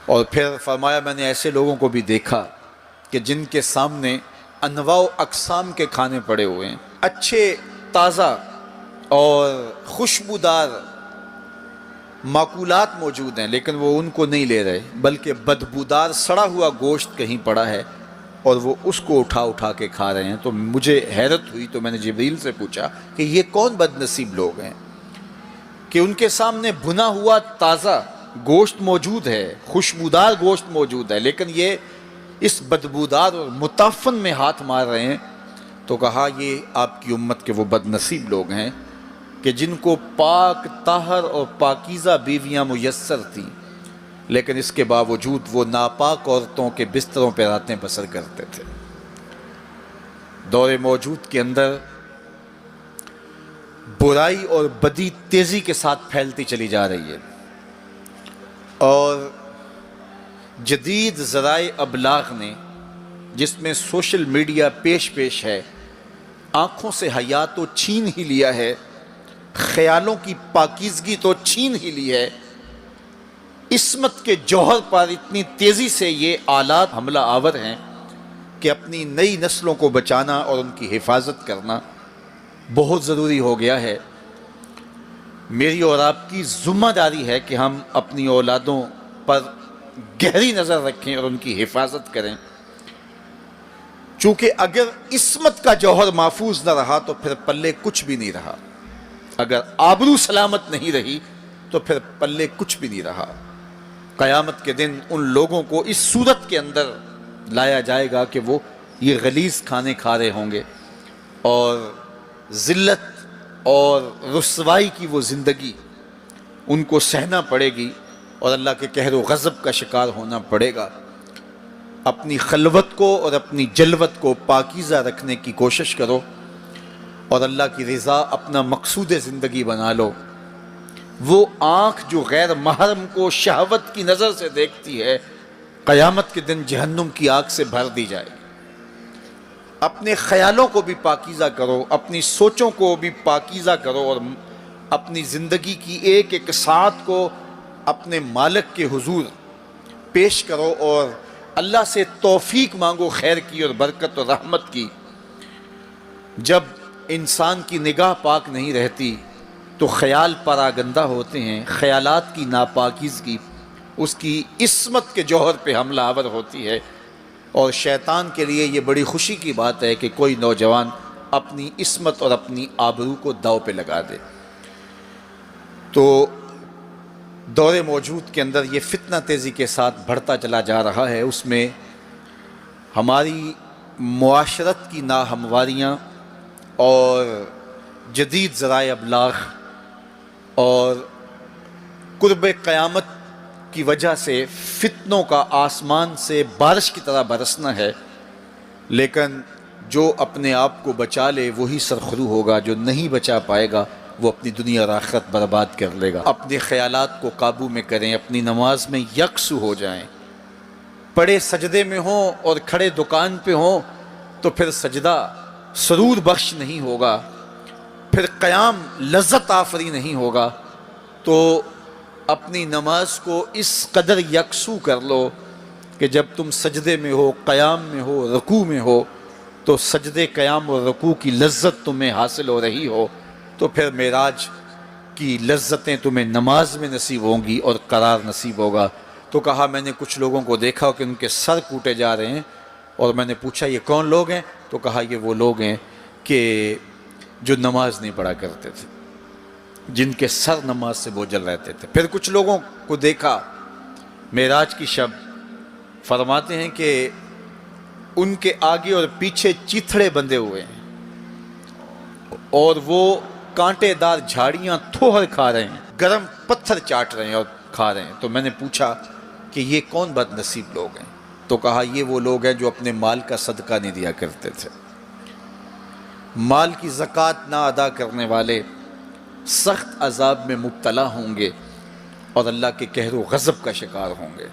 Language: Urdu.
اور پھر فرمایا میں نے ایسے لوگوں کو بھی دیکھا کہ جن کے سامنے انواع و اقسام کے کھانے پڑے ہوئے ہیں، اچھے تازہ اور خوشبودار ماکولات موجود ہیں، لیکن وہ ان کو نہیں لے رہے، بلکہ بدبودار سڑا ہوا گوشت کہیں پڑا ہے اور وہ اس کو اٹھا کے کھا رہے ہیں۔ تو مجھے حیرت ہوئی، تو میں نے جبریل سے پوچھا کہ یہ کون بد نصیب لوگ ہیں کہ ان کے سامنے بھنا ہوا تازہ گوشت موجود ہے، خوشبودار گوشت موجود ہے، لیکن یہ اس بدبودار اور متعفن میں ہاتھ مار رہے ہیں۔ تو کہا یہ آپ کی امت کے وہ بد نصیب لوگ ہیں کہ جن کو پاک طاہر اور پاکیزہ بیویاں میسر تھیں، لیکن اس کے باوجود وہ ناپاک عورتوں کے بستروں پہ راتیں بسر کرتے تھے۔ دور موجود کے اندر برائی اور بدی تیزی کے ساتھ پھیلتی چلی جا رہی ہے، اور جدید ذرائع ابلاغ نے، جس میں سوشل میڈیا پیش ہے، آنکھوں سے حیا تو چھین ہی لیا ہے، خیالوں کی پاکیزگی تو چھین ہی لی ہے، عصمت کے جوہر پر اتنی تیزی سے یہ آلات حملہ آور ہیں کہ اپنی نئی نسلوں کو بچانا اور ان کی حفاظت کرنا بہت ضروری ہو گیا ہے۔ میری اور آپ کی ذمہ داری ہے کہ ہم اپنی اولادوں پر گہری نظر رکھیں اور ان کی حفاظت کریں، چونکہ اگر عصمت کا جوہر محفوظ نہ رہا تو پھر پلے کچھ بھی نہیں رہا، اگر آبرو سلامت نہیں رہی تو پھر پلے کچھ بھی نہیں رہا۔ قیامت کے دن ان لوگوں کو اس صورت کے اندر لایا جائے گا کہ وہ یہ غلیظ کھانے کھا رہے ہوں گے، اور ذلت اور رسوائی کی وہ زندگی ان کو سہنا پڑے گی، اور اللہ کے قہر و غضب کا شکار ہونا پڑے گا۔ اپنی خلوت کو اور اپنی جلوت کو پاکیزہ رکھنے کی کوشش کرو، اور اللہ کی رضا اپنا مقصود زندگی بنا لو۔ وہ آنکھ جو غیر محرم کو شہوت کی نظر سے دیکھتی ہے، قیامت کے دن جہنم کی آگ سے بھر دی جائے گی۔ اپنے خیالوں کو بھی پاکیزہ کرو، اپنی سوچوں کو بھی پاکیزہ کرو، اور اپنی زندگی کی ایک ایک ساعت کو اپنے مالک کے حضور پیش کرو، اور اللہ سے توفیق مانگو خیر کی اور برکت اور رحمت کی۔ جب انسان کی نگاہ پاک نہیں رہتی تو خیال پراگندہ ہوتے ہیں، خیالات کی ناپاکیزگی اس کی عصمت کے جوہر پہ حملہ آور ہوتی ہے، اور شیطان کے لیے یہ بڑی خوشی کی بات ہے کہ کوئی نوجوان اپنی عصمت اور اپنی آبرو کو داؤ پہ لگا دے۔ تو دور موجود کے اندر یہ فتنہ تیزی کے ساتھ بڑھتا چلا جا رہا ہے، اس میں ہماری معاشرت کی ناہمواریاں اور جدید ذرائع ابلاغ اور قرب قیامت کی وجہ سے فتنوں کا آسمان سے بارش کی طرح برسنا ہے، لیکن جو اپنے آپ کو بچا لے وہی سرخرو ہوگا، جو نہیں بچا پائے گا وہ اپنی دنیا اور آخرت برباد کر لے گا۔ اپنے خیالات کو قابو میں کریں، اپنی نماز میں یکسو ہو جائیں، پڑے سجدے میں ہوں اور کھڑے دکان پہ ہوں تو پھر سجدہ سرور بخش نہیں ہوگا، پھر قیام لذت آفری نہیں ہوگا۔ تو اپنی نماز کو اس قدر یکسو کر لو کہ جب تم سجدے میں ہو، قیام میں ہو، رکوع میں ہو، تو سجدے، قیام اور رکوع کی لذت تمہیں حاصل ہو رہی ہو، تو پھر معراج کی لذتیں تمہیں نماز میں نصیب ہوں گی اور قرار نصیب ہوگا۔ تو کہا میں نے کچھ لوگوں کو دیکھا کہ ان کے سر کوٹے جا رہے ہیں، اور میں نے پوچھا یہ کون لوگ ہیں؟ تو کہا یہ وہ لوگ ہیں کہ جو نماز نہیں پڑھا کرتے تھے، جن کے سر نماز سے بوجھل رہتے تھے۔ پھر کچھ لوگوں کو دیکھا معراج کی شب، فرماتے ہیں کہ ان کے آگے اور پیچھے چیتھڑے بندھے ہوئے ہیں، اور وہ کانٹے دار جھاڑیاں تھوہر کھا رہے ہیں، گرم پتھر چاٹ رہے ہیں اور کھا رہے ہیں۔ تو میں نے پوچھا کہ یہ کون بد نصیب لوگ ہیں؟ تو کہا یہ وہ لوگ ہیں جو اپنے مال کا صدقہ نہیں دیا کرتے تھے، مال کی زکوٰۃ نہ ادا کرنے والے سخت عذاب میں مبتلا ہوں گے اور اللہ کے قہر و غضب کا شکار ہوں گے۔